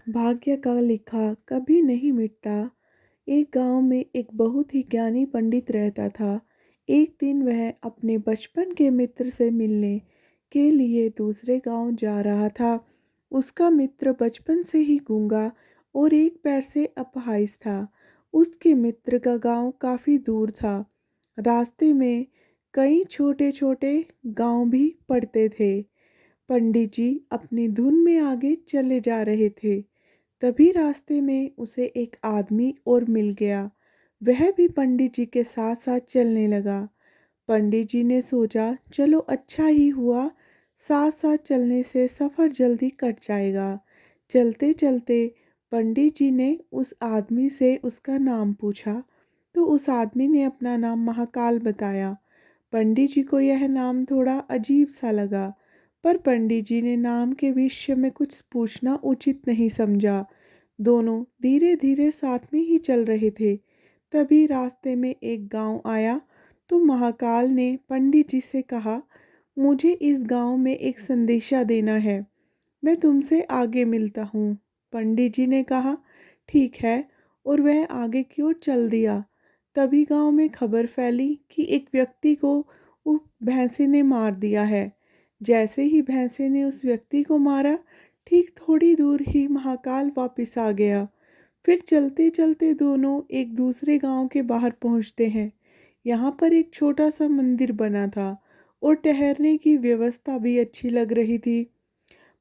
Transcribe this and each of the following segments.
भाग्य का लिखा कभी नहीं मिटता। एक गांव में एक बहुत ही ज्ञानी पंडित रहता था। एक दिन वह अपने बचपन के मित्र से मिलने के लिए दूसरे गांव जा रहा था। उसका मित्र बचपन से ही गूंगा और एक पैर से अपाहिज था। उसके मित्र का गांव काफ़ी दूर था। रास्ते में कई छोटे छोटे गांव भी पड़ते थे। पंडित जी अपनी धुन में आगे चले जा रहे थे। तभी रास्ते में उसे एक आदमी और मिल गया। वह भी पंडित जी के साथ साथ चलने लगा। पंडित जी ने सोचा, चलो अच्छा ही हुआ, साथ साथ चलने से सफ़र जल्दी कट जाएगा। चलते चलते पंडित जी ने उस आदमी से उसका नाम पूछा, तो उस आदमी ने अपना नाम महाकाल बताया। पंडित जी को यह नाम थोड़ा अजीब सा लगा, पर पंडित जी ने नाम के विषय में कुछ पूछना उचित नहीं समझा। दोनों धीरे धीरे साथ में ही चल रहे थे। तभी रास्ते में एक गांव आया, तो महाकाल ने पंडित जी से कहा, मुझे इस गांव में एक संदेशा देना है, मैं तुमसे आगे मिलता हूँ। पंडित जी ने कहा, ठीक है, और वह आगे की ओर चल दिया। तभी गांव में खबर फैली कि एक व्यक्ति को उस भैंसे ने मार दिया है। जैसे ही भैंसे ने उस व्यक्ति को मारा, ठीक थोड़ी दूर ही महाकाल वापस आ गया। फिर चलते चलते दोनों एक दूसरे गांव के बाहर पहुंचते हैं। यहाँ पर एक छोटा सा मंदिर बना था और ठहरने की व्यवस्था भी अच्छी लग रही थी।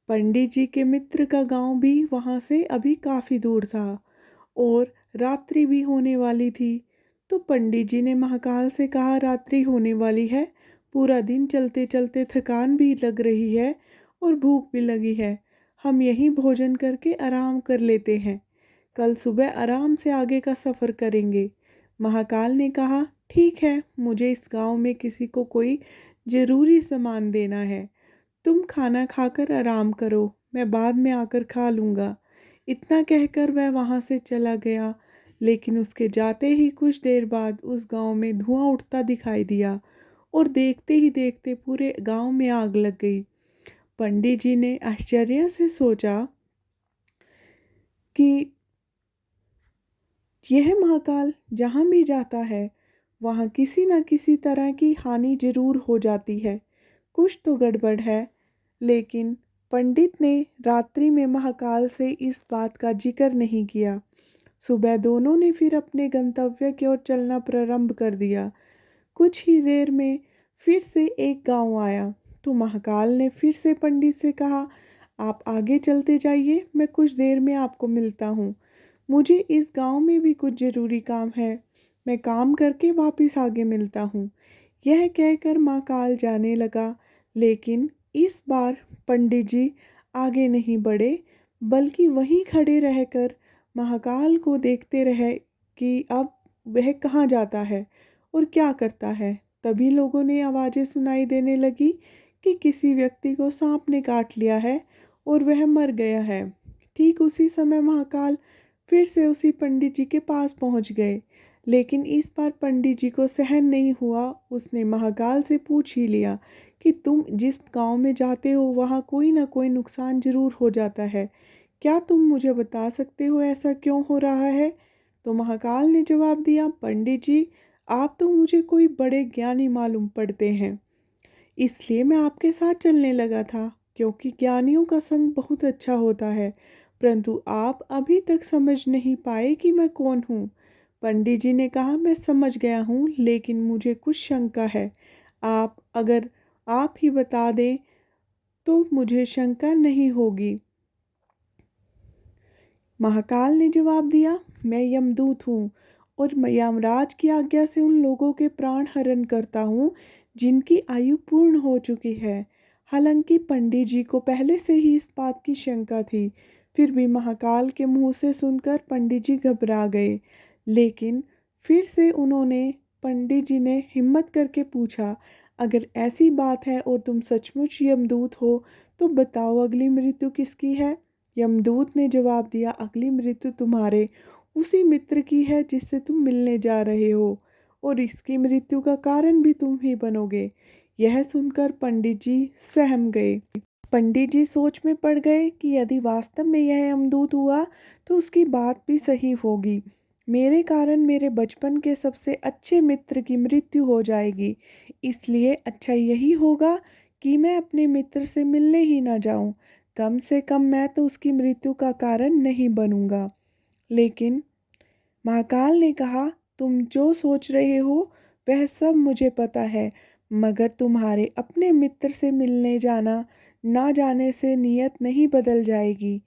पंडित जी के मित्र का गांव भी वहाँ से अभी काफ़ी दूर था और रात्रि भी होने वाली थी। तो पंडित जी ने महाकाल से कहा, रात्रि होने वाली है, पूरा दिन चलते चलते थकान भी लग रही है और भूख भी लगी है, हम यहीं भोजन करके आराम कर लेते हैं, कल सुबह आराम से आगे का सफ़र करेंगे। महाकाल ने कहा, ठीक है, मुझे इस गांव में किसी को कोई ज़रूरी सामान देना है, तुम खाना खाकर आराम करो, मैं बाद में आकर खा लूँगा। इतना कहकर वह वहाँ से चला गया। लेकिन उसके जाते ही कुछ देर बाद उस गांव में धुआं उठता दिखाई दिया और देखते ही देखते पूरे गांव में आग लग गई। पंडित जी ने आश्चर्य से सोचा कि यह महाकाल जहाँ भी जाता है वहाँ किसी न किसी तरह की हानि जरूर हो जाती है, कुछ तो गड़बड़ है। लेकिन पंडित ने रात्रि में महाकाल से इस बात का जिक्र नहीं किया। सुबह दोनों ने फिर अपने गंतव्य की ओर चलना प्रारंभ कर दिया। कुछ ही देर में फिर से एक गांव आया, तो महाकाल ने फिर से पंडित से कहा, आप आगे चलते जाइए, मैं कुछ देर में आपको मिलता हूँ, मुझे इस गांव में भी कुछ ज़रूरी काम है, मैं काम करके वापस आगे मिलता हूँ। यह कहकर महाकाल जाने लगा। लेकिन इस बार पंडित जी आगे नहीं बढ़े, बल्कि वहीं खड़े रहकर महाकाल को देखते रहे कि अब वह कहाँ जाता है और क्या करता है। तभी लोगों ने आवाज़ें सुनाई देने लगी कि किसी व्यक्ति को सांप ने काट लिया है और वह मर गया है। ठीक उसी समय महाकाल फिर से उसी पंडित जी के पास पहुंच गए। लेकिन इस बार पंडित जी को सहन नहीं हुआ। उसने महाकाल से पूछ ही लिया कि तुम जिस गांव में जाते हो वहाँ कोई ना कोई नुकसान जरूर हो जाता है, क्या तुम मुझे बता सकते हो ऐसा क्यों हो रहा है? तो महाकाल ने जवाब दिया, पंडित जी, आप तो मुझे कोई बड़े ज्ञानी मालूम पड़ते हैं, इसलिए मैं आपके साथ चलने लगा था, क्योंकि ज्ञानियों का संग बहुत अच्छा होता है। परंतु आप अभी तक समझ नहीं पाए कि मैं कौन हूँ। पंडित जी ने कहा, मैं समझ गया हूँ, लेकिन मुझे कुछ शंका है। अगर आप ही बता दें तो मुझे शंका नहीं होगी। महाकाल ने जवाब दिया, मैं यमदूत हूँ और मैं यमराज की आज्ञा से उन लोगों के प्राण हरण करता हूँ जिनकी आयु पूर्ण हो चुकी है। हालांकि पंडित जी को पहले से ही इस बात की शंका थी, फिर भी महाकाल के मुंह से सुनकर पंडित जी घबरा गए। लेकिन फिर से उन्होंने पंडित जी ने हिम्मत करके पूछा, अगर ऐसी बात है और तुम सचमुच यमदूत हो तो बताओ अगली मृत्यु किसकी है? यमदूत ने जवाब दिया, अगली मृत्यु तुम्हारे उसी मित्र की है जिससे तुम मिलने जा रहे हो, और इसकी मृत्यु का कारण भी तुम ही बनोगे। यह सुनकर पंडित जी सहम गए। पंडित जी सोच में पड़ गए कि यदि वास्तव में यह यमदूत हुआ तो उसकी बात भी सही होगी। मेरे कारण मेरे बचपन के सबसे अच्छे मित्र की मृत्यु हो जाएगी। इसलिए अच्छा यही होगा कि मैं अपने मित्र से मिलने ही ना जाऊं। कम से कम मैं तो उसकी मृत्यु का कारण नहीं बनूंगा। लेकिन महाकाल ने कहा, तुम जो सोच रहे हो वह सब मुझे पता है, मगर तुम्हारे अपने मित्र से मिलने जाना ना जाने से नीयत नहीं बदल जाएगी।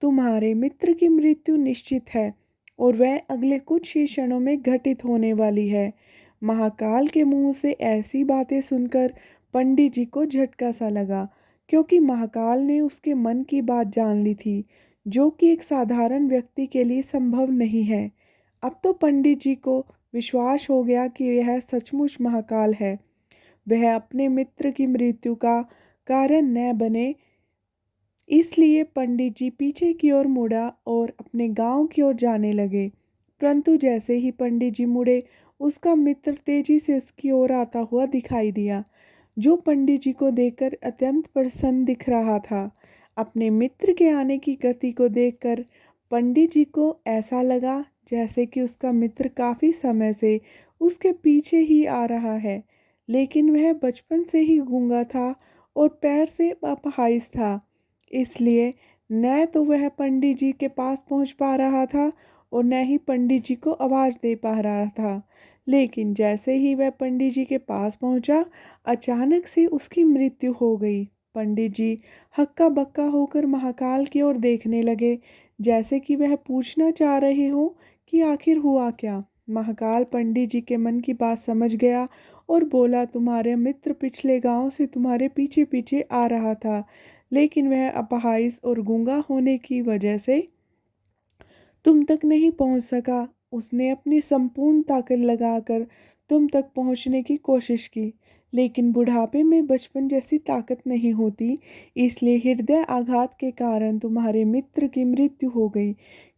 तुम्हारे मित्र की मृत्यु निश्चित है और वह अगले कुछ ही क्षणों में घटित होने वाली है। महाकाल के मुंह से ऐसी बातें सुनकर पंडित जी को झटका सा लगा, क्योंकि महाकाल ने उसके मन की बात जान ली थी, जो कि एक साधारण व्यक्ति के लिए संभव नहीं है। अब तो पंडित जी को विश्वास हो गया कि यह सचमुच महाकाल है। वह अपने मित्र की मृत्यु का कारण न बने, इसलिए पंडित जी पीछे की ओर मुड़ा और अपने गांव की ओर जाने लगे। परंतु जैसे ही पंडित जी मुड़े, उसका मित्र तेजी से उसकी ओर आता हुआ दिखाई दिया, जो पंडित जी को देखकर अत्यंत प्रसन्न दिख रहा था। अपने मित्र के आने की गति को देखकर पंडित जी को ऐसा लगा जैसे कि उसका मित्र काफ़ी समय से उसके पीछे ही आ रहा है। लेकिन वह बचपन से ही गूंगा था और पैर से अपाहिज था, इसलिए न तो वह पंडित जी के पास पहुंच पा रहा था और न ही पंडित जी को आवाज़ दे पा रहा था। लेकिन जैसे ही वह पंडित जी के पास पहुंचा, अचानक से उसकी मृत्यु हो गई। पंडित जी हक्का बक्का होकर महाकाल की ओर देखने लगे, जैसे कि वह पूछना चाह रहे हो कि आखिर हुआ क्या। महाकाल पंडित जी के मन की बात समझ गया और बोला, तुम्हारे मित्र पिछले गांव से तुम्हारे पीछे पीछे आ रहा था, लेकिन वह अपाहिज और गूंगा होने की वजह से तुम तक नहीं पहुंच सका। उसने अपनी संपूर्ण ताकत लगाकर तुम तक पहुंचने की कोशिश की, लेकिन बुढ़ापे में बचपन जैसी ताकत नहीं होती, इसलिए हृदय आघात के कारण तुम्हारे मित्र की मृत्यु हो गई,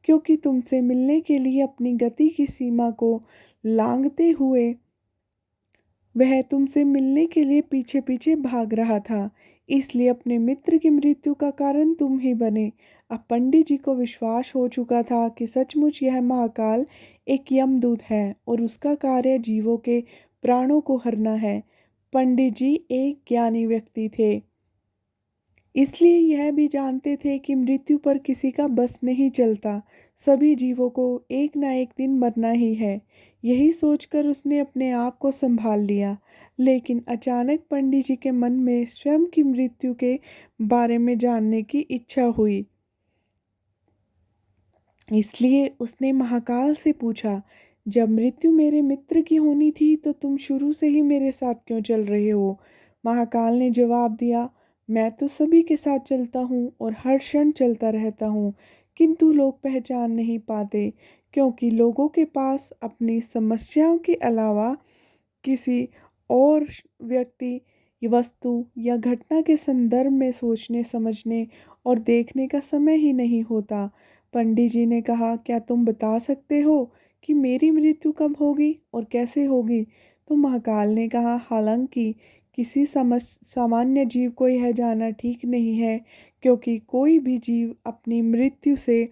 क्योंकि तुमसे मिलने के लिए अपनी गति की सीमा को लांघते हुए वह तुमसे मिलने के लिए पीछे पीछे भाग रहा था। इसलिए अपने मित्र की मृत्यु का कारण तुम ही बने। अब पंडित जी को विश्वास हो चुका था कि सचमुच यह महाकाल एक यमदूत है और उसका कार्य जीवों के प्राणों को हरना है। पंडित जी एक ज्ञानी व्यक्ति थे, इसलिए यह भी जानते थे कि मृत्यु पर किसी का बस नहीं चलता। सभी जीवों को एक ना एक दिन मरना ही है। यही सोचकर उसने अपने आप को संभाल लिया। लेकिन अचानक पंडित जी के मन में स्वयं की मृत्यु के बारे में जानने की इच्छा हुई। इसलिए उसने महाकाल से पूछा, जब मृत्यु मेरे मित्र की होनी थी तो तुम शुरू से ही मेरे साथ क्यों चल रहे हो? महाकाल ने जवाब दिया, मैं तो सभी के साथ चलता हूँ और हर क्षण चलता रहता हूँ, किंतु लोग पहचान नहीं पाते, क्योंकि लोगों के पास अपनी समस्याओं के अलावा किसी और व्यक्ति, वस्तु या घटना के संदर्भ में सोचने, समझने और देखने का समय ही नहीं होता। पंडित जी ने कहा, क्या तुम बता सकते हो कि मेरी मृत्यु कब होगी और कैसे होगी? तो महाकाल ने कहा, हालांकि किसी सामान्य जीव को यह जानना ठीक नहीं है, क्योंकि कोई भी जीव अपनी मृत्यु से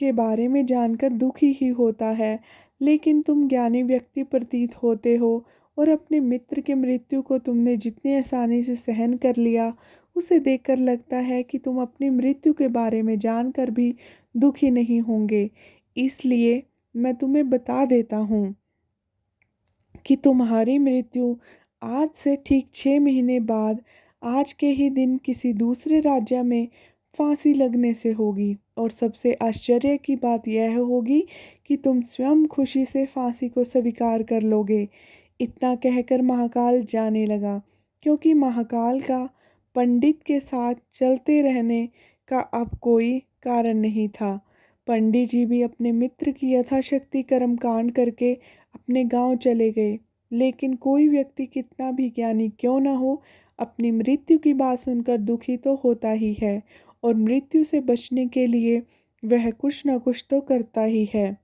के बारे में जानकर दुखी ही होता है। लेकिन तुम ज्ञानी व्यक्ति प्रतीत होते हो और अपने मित्र की मृत्यु को तुमने जितनी आसानी से सहन कर लिया, उसे देखकर लगता है कि तुम अपनी मृत्यु के बारे में जानकर भी दुखी नहीं होंगे। इसलिए मैं तुम्हें बता देता हूँ कि तुम्हारी मृत्यु आज से ठीक 6 महीने बाद आज के ही दिन किसी दूसरे राज्य में फांसी लगने से होगी। और सबसे आश्चर्य की बात यह होगी कि तुम स्वयं खुशी से फांसी को स्वीकार कर लोगे। इतना कहकर महाकाल जाने लगा, क्योंकि महाकाल का पंडित के साथ चलते रहने का अब कोई कारण नहीं था। पंडित जी भी अपने मित्र की यथाशक्ति कर्मकांड करके अपने गांव चले गए। लेकिन कोई व्यक्ति कितना भी ज्ञानी क्यों न हो, अपनी मृत्यु की बात सुनकर दुखी तो होता ही है, और मृत्यु से बचने के लिए वह कुछ न कुछ तो करता ही है।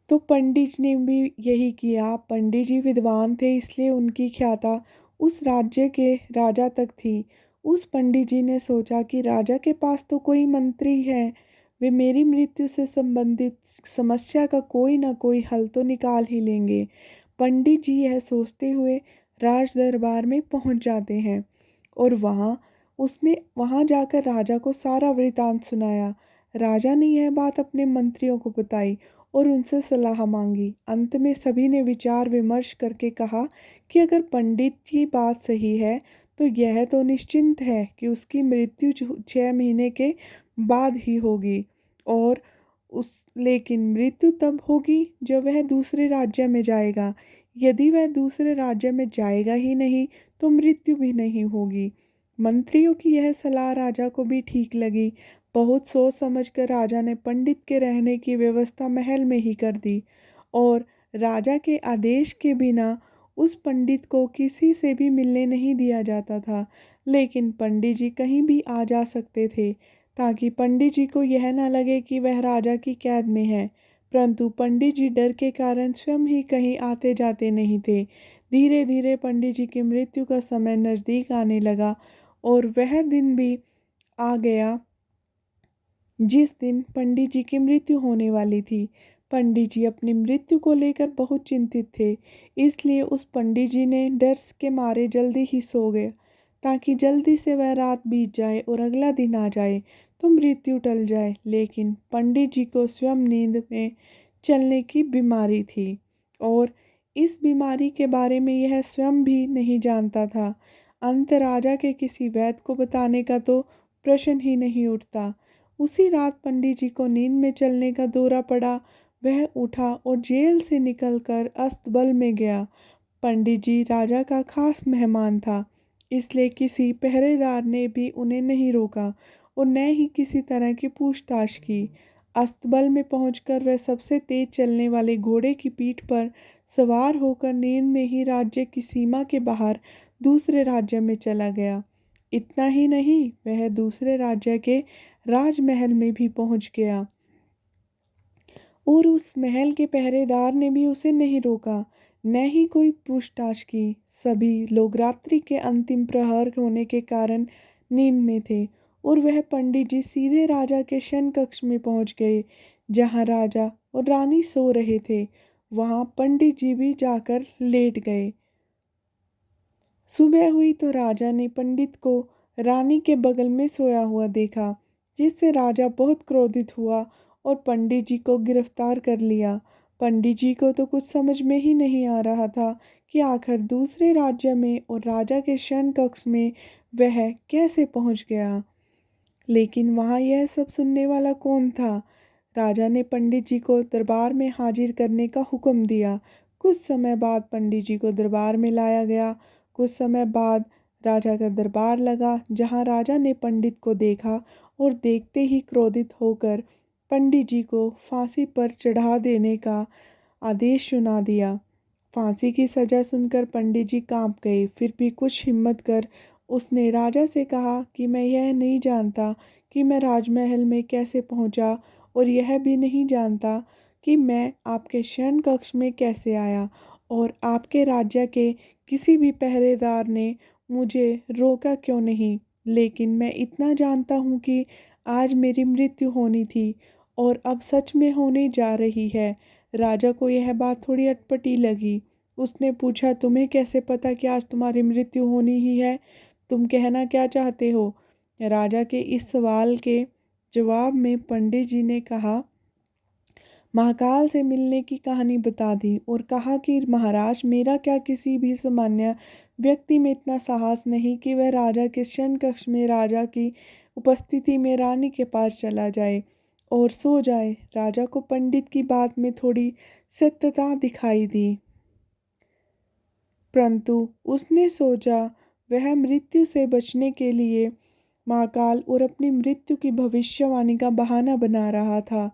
तो पंडित जी ने भी यही किया। पंडित जी विद्वान थे, इसलिए उनकी ख्याता उस राज्य के राजा तक थी। उस पंडित जी ने सोचा कि राजा के पास तो कोई मंत्री है, वे मेरी मृत्यु से संबंधित समस्या का कोई ना कोई हल तो निकाल ही लेंगे। पंडित जी यह सोचते हुए राज दरबार में पहुंच जाते हैं और वहां जाकर राजा को सारा वृतांत सुनाया। राजा ने यह बात अपने मंत्रियों को बताई और उनसे सलाह मांगी। अंत में सभी ने विचार विमर्श करके कहा कि अगर पंडित की बात सही है तो यह तो निश्चिंत है कि उसकी मृत्यु 6 महीने के बाद ही होगी, और लेकिन मृत्यु तब होगी जब वह दूसरे राज्य में जाएगा। यदि वह दूसरे राज्य में जाएगा ही नहीं तो मृत्यु भी नहीं होगी। मंत्रियों की यह सलाह राजा को भी ठीक लगी। बहुत सोच समझकर राजा ने पंडित के रहने की व्यवस्था महल में ही कर दी और राजा के आदेश के बिना उस पंडित को किसी से भी मिलने नहीं दिया जाता था। लेकिन पंडित जी कहीं भी आ जा सकते थे ताकि पंडित जी को यह ना लगे कि वह राजा की कैद में है। परंतु पंडित जी डर के कारण स्वयं ही कहीं आते जाते नहीं थे। धीरे धीरे पंडित जी की मृत्यु का समय नज़दीक आने लगा और वह दिन भी आ गया जिस दिन पंडित जी की मृत्यु होने वाली थी। पंडित जी अपनी मृत्यु को लेकर बहुत चिंतित थे, इसलिए उस पंडित जी ने डर के मारे जल्दी ही सो गए ताकि जल्दी से वह रात बीत जाए और अगला दिन आ जाए तो मृत्यु टल जाए। लेकिन पंडित जी को स्वयं नींद में चलने की बीमारी थी और इस बीमारी के बारे में यह स्वयं भी नहीं जानता था। अंत राजा के किसी वैद्य को बताने का तो प्रश्न ही नहीं उठता। उसी रात पंडित जी को नींद में चलने का दौरा पड़ा। वह उठा और जेल से निकलकर अस्तबल में गया। पंडित जी राजा का खास मेहमान था, इसलिए किसी पहरेदार ने भी उन्हें नहीं रोका और न ही किसी तरह की पूछताछ की। अस्तबल में पहुंचकर वह सबसे तेज चलने वाले घोड़े की पीठ पर सवार होकर नींद में ही राज्य की सीमा के बाहर दूसरे राज्य में चला गया। इतना ही नहीं, वह दूसरे राज्य के राजमहल में भी पहुंच गया और उस महल के पहरेदार ने भी उसे नहीं रोका, न ही कोई पूछताछ की। सभी लोग रात्रि के अंतिम प्रहर होने के कारण नींद में थे और वह पंडित जी सीधे राजा के शयन कक्ष में पहुंच गए, जहां राजा और रानी सो रहे थे। वहां पंडित जी भी जाकर लेट गए। सुबह हुई तो राजा ने पंडित को रानी के बगल में सोया हुआ देखा, जिससे राजा बहुत क्रोधित हुआ और पंडित जी को गिरफ्तार कर लिया। पंडित जी को तो कुछ समझ में ही नहीं आ रहा था कि आखिर दूसरे राज्य में और राजा के शयन कक्ष में वह कैसे पहुंच गया। लेकिन वहाँ यह सब सुनने वाला कौन था। राजा ने पंडित जी को दरबार में हाजिर करने का हुक्म दिया। कुछ समय बाद पंडित जी को दरबार में लाया गया। कुछ समय बाद राजा का दरबार लगा, जहाँ राजा ने पंडित को देखा और देखते ही क्रोधित होकर पंडित जी को फांसी पर चढ़ा देने का आदेश सुना दिया। फांसी की सज़ा सुनकर पंडित जी कांप गए। फिर भी कुछ हिम्मत कर उसने राजा से कहा कि मैं यह नहीं जानता कि मैं राजमहल में कैसे पहुंचा और यह भी नहीं जानता कि मैं आपके शयन कक्ष में कैसे आया और आपके राज्य के किसी भी पहरेदार ने मुझे रोका क्यों नहीं। लेकिन मैं इतना जानता हूँ कि आज मेरी मृत्यु होनी थी और अब सच में होने जा रही है। राजा को यह बात थोड़ी अटपटी लगी। उसने पूछा, तुम्हें कैसे पता कि आज तुम्हारी मृत्यु होनी ही है? तुम कहना क्या चाहते हो? राजा के इस सवाल के जवाब में पंडित जी ने कहा, महाकाल से मिलने की कहानी बता दी और कहा कि महाराज, मेरा क्या किसी भी सामान्य व्यक्ति में इतना साहस नहीं कि वह राजा के शयन कक्ष में राजा की उपस्थिति में रानी के पास चला जाए और सो जाए। राजा को पंडित की बात में थोड़ी सत्यता दिखाई दी, परंतु उसने सोचा वह मृत्यु से बचने के लिए महाकाल और अपनी मृत्यु की भविष्यवाणी का बहाना बना रहा था।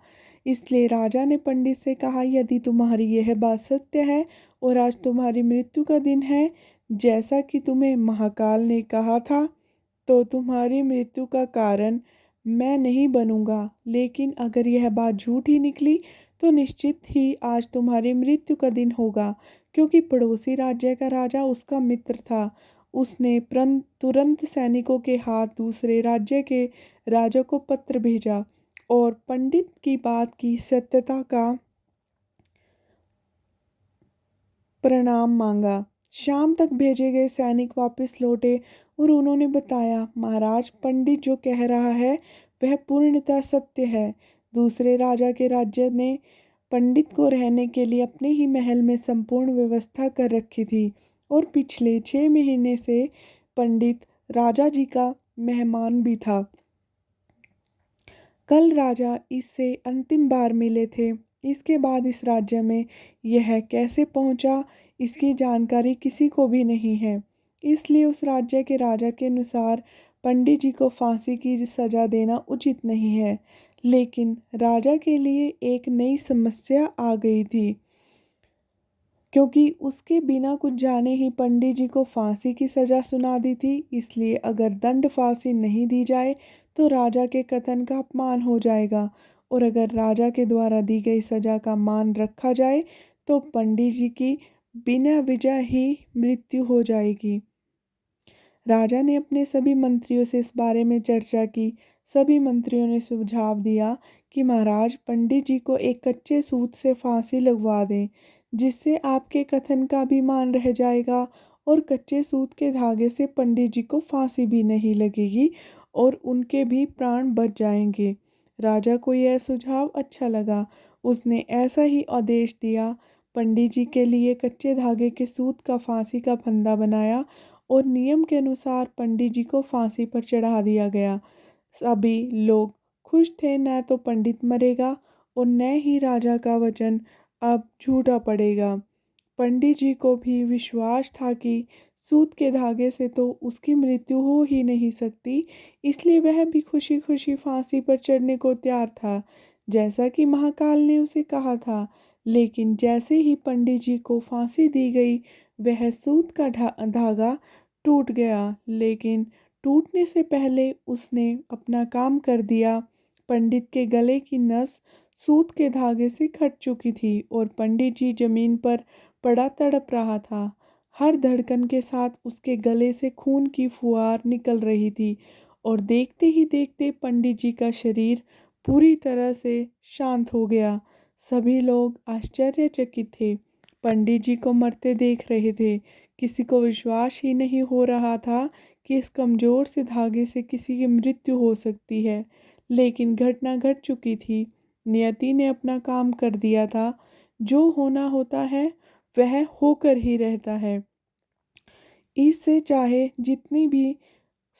इसलिए राजा ने पंडित से कहा, यदि तुम्हारी यह बात सत्य है और आज तुम्हारी मृत्यु का दिन है जैसा कि तुम्हें महाकाल ने कहा था, तो तुम्हारी मृत्यु का कारण मैं नहीं बनूंगा। लेकिन अगर यह बात झूठी निकली तो निश्चित ही आज तुम्हारी मृत्यु का दिन होगा, क्योंकि पड़ोसी राज्य का राजा उसका मित्र था उसने तुरंत सैनिकों के हाथ दूसरे राज्य के राजा को पत्र भेजा और पंडित की बात की सत्यता का प्रणाम मांगा। शाम तक भेजे गए सैनिक वापस लौटे और उन्होंने बताया, महाराज, पंडित जो कह रहा है वह पूर्णतः सत्य है। दूसरे राजा के राज्य ने पंडित को रहने के लिए अपने ही महल में संपूर्ण व्यवस्था कर रखी थी और पिछले 6 महीने से पंडित राजा जी का मेहमान भी था। कल राजा इससे अंतिम बार मिले थे। इसके बाद इस राज्य में यह कैसे पहुंचा, इसकी जानकारी किसी को भी नहीं है। इसलिए उस राज्य के राजा के अनुसार पंडित जी को फांसी की सज़ा देना उचित नहीं है। लेकिन राजा के लिए एक नई समस्या आ गई थी, क्योंकि उसके बिना कुछ जाने ही पंडित जी को फांसी की सज़ा सुना दी थी। इसलिए अगर दंड फांसी नहीं दी जाए तो राजा के कथन का अपमान हो जाएगा, और अगर राजा के द्वारा दी गई सज़ा का मान रखा जाए तो पंडित जी की बिना वजह ही मृत्यु हो जाएगी। राजा ने अपने सभी मंत्रियों से इस बारे में चर्चा की। सभी मंत्रियों ने सुझाव दिया कि महाराज, पंडित जी को एक कच्चे सूत से फांसी लगवा दें, जिससे आपके कथन का भी मान रह जाएगा और कच्चे सूत के धागे से पंडित जी को फांसी भी नहीं लगेगी और उनके भी प्राण बच जाएंगे। राजा को यह सुझाव अच्छा लगा। उसने ऐसा ही आदेश दिया। पंडित जी के लिए कच्चे धागे के सूत का फांसी का फंदा बनाया और नियम के अनुसार पंडित जी को फांसी पर चढ़ा दिया गया। सभी लोग खुश थे। न तो पंडित मरेगा और न ही राजा का वचन अब झूठा पड़ेगा। पंडित जी को भी विश्वास था कि सूत के धागे से तो उसकी मृत्यु हो ही नहीं सकती, इसलिए वह भी खुशी खुशी फांसी पर चढ़ने को तैयार था, जैसा कि महाकाल ने उसे कहा था। लेकिन जैसे ही पंडित जी को फांसी दी गई, वह सूत का धागा टूट गया। लेकिन टूटने से पहले उसने अपना काम कर दिया। पंडित के गले की नस सूत के धागे से कट चुकी थी और पंडित जी जमीन पर पड़ा तड़प रहा था। हर धड़कन के साथ उसके गले से खून की फुहार निकल रही थी और देखते ही देखते पंडित जी का शरीर पूरी तरह से शांत हो गया। सभी लोग आश्चर्यचकित थे। पंडित जी को मरते देख रहे थे। किसी को विश्वास ही नहीं हो रहा था कि इस कमज़ोर से धागे से किसी की मृत्यु हो सकती है। लेकिन घटना घट चुकी थी। नियति ने अपना काम कर दिया था। जो होना होता है वह होकर ही रहता है। इससे चाहे जितनी भी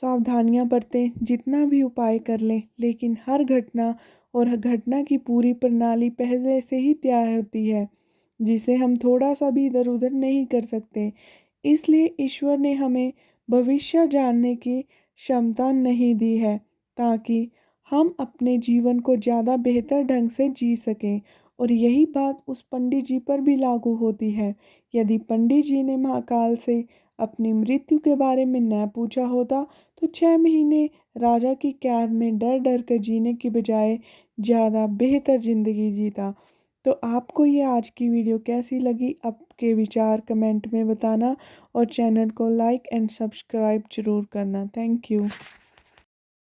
सावधानियां बरतें, जितना भी उपाय कर लें, लेकिन हर घटना और घटना की पूरी प्रणाली पहले से ही तैयार होती है, जिसे हम थोड़ा सा भी इधर उधर नहीं कर सकते। इसलिए ईश्वर ने हमें भविष्य जानने की क्षमता नहीं दी है, ताकि हम अपने जीवन को ज़्यादा बेहतर ढंग से जी सकें। और यही बात उस पंडित जी पर भी लागू होती है। यदि पंडित जी ने महाकाल से अपनी मृत्यु के बारे में न पूछा होता तो 6 महीने राजा की कैद में डर डर कर जीने की बजाय ज़्यादा बेहतर ज़िंदगी जीता। तो आपको ये आज की वीडियो कैसी लगी, आपके विचार कमेंट में बताना और चैनल को लाइक एंड सब्सक्राइब ज़रूर करना। Thank you.